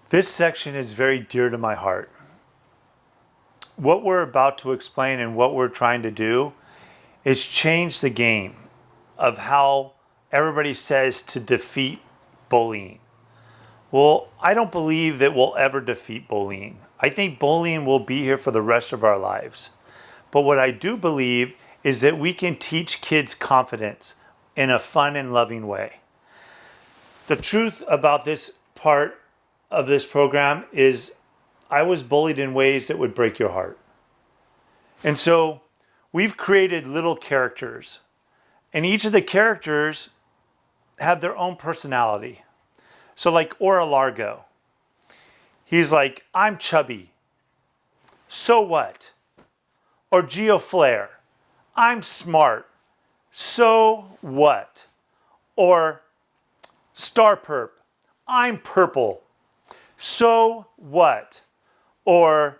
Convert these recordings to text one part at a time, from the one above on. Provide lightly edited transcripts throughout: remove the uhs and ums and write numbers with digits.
This section is very dear to my heart. What we're about to explain and what we're trying to do is change the game of how everybody says to defeat bullying. Well, I don't believe that we'll ever defeat bullying. I think bullying will be here for the rest of our lives. But what I do believe is that we can teach kids confidence in a fun and loving way. The truth about this part of this program is I was bullied in ways that would break your heart. And so we've created little characters, and each of the characters have their own personality. So like Ora Largo, he's like, I'm chubby. So what? Or Geo Flair, I'm smart. So what? Or Star Perp, I'm purple. So what? Or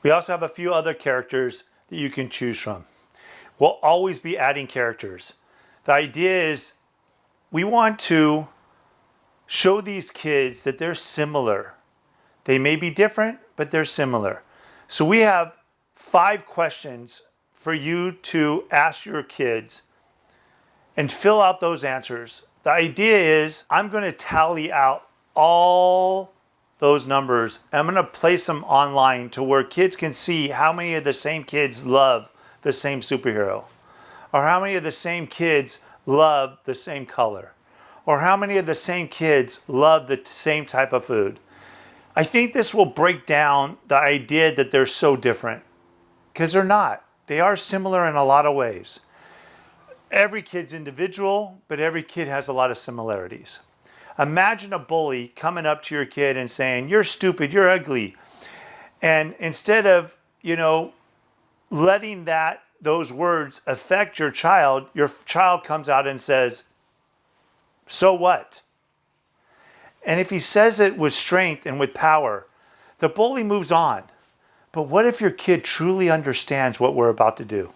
we also have a few other characters that you can choose from. We'll always be adding characters. The idea is we want to show these kids that they're similar. They may be different, but they're similar. So we have 5 questions for you to ask your kids and fill out those answers. The idea is I'm going to tally out all those numbers. I'm going to place them online to where kids can see how many of the same kids love the same superhero, or how many of the same kids love the same color, or how many of the same kids love the same type of food. I think this will break down the idea that they're so different, because they're not. They are similar in a lot of ways. Every kid's individual, but every kid has a lot of similarities. Imagine a bully coming up to your kid and saying, you're stupid, you're ugly. And instead of, letting those words affect your child comes out and says, so what? And if he says it with strength and with power, the bully moves on. But what if your kid truly understands what we're about to do?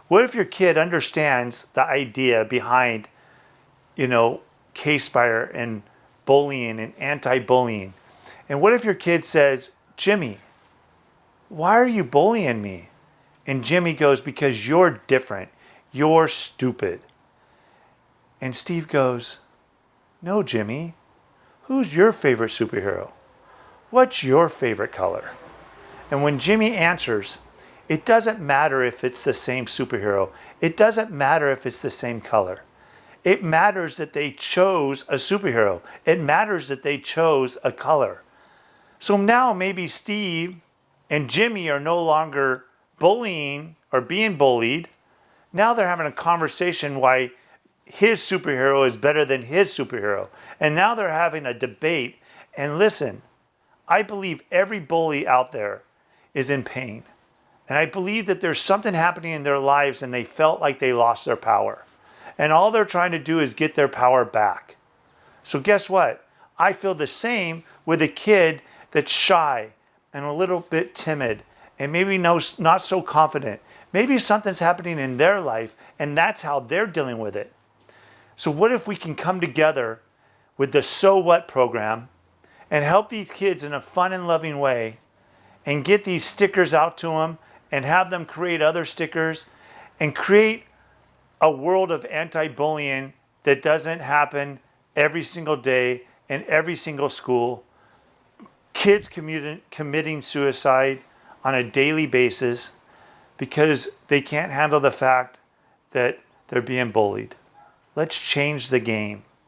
What if your kid understands the idea behind, Kspire and bullying and anti-bullying? And what if your kid says, Jimmy, why are you bullying me? And Jimmy goes, because you're different. You're stupid. And Steve goes, no, Jimmy. Who's your favorite superhero? What's your favorite color? And when Jimmy answers, it doesn't matter if it's the same superhero. It doesn't matter if it's the same color. It matters that they chose a superhero. It matters that they chose a color. So now maybe Steve and Jimmy are no longer bullying or being bullied. Now they're having a conversation why his superhero is better than his superhero. And now they're having a debate. And listen, I believe every bully out there is in pain. And I believe that there's something happening in their lives and they felt like they lost their power. And all they're trying to do is get their power back. So guess what? I feel the same with a kid that's shy and a little bit timid and maybe not so confident. Maybe something's happening in their life and that's how they're dealing with it. So what if we can come together with the So What program and help these kids in a fun and loving way and get these stickers out to them and have them create other stickers and create a world of anti-bullying that doesn't happen every single day in every single school. Kids committing suicide on a daily basis because they can't handle the fact that they're being bullied. Let's change the game.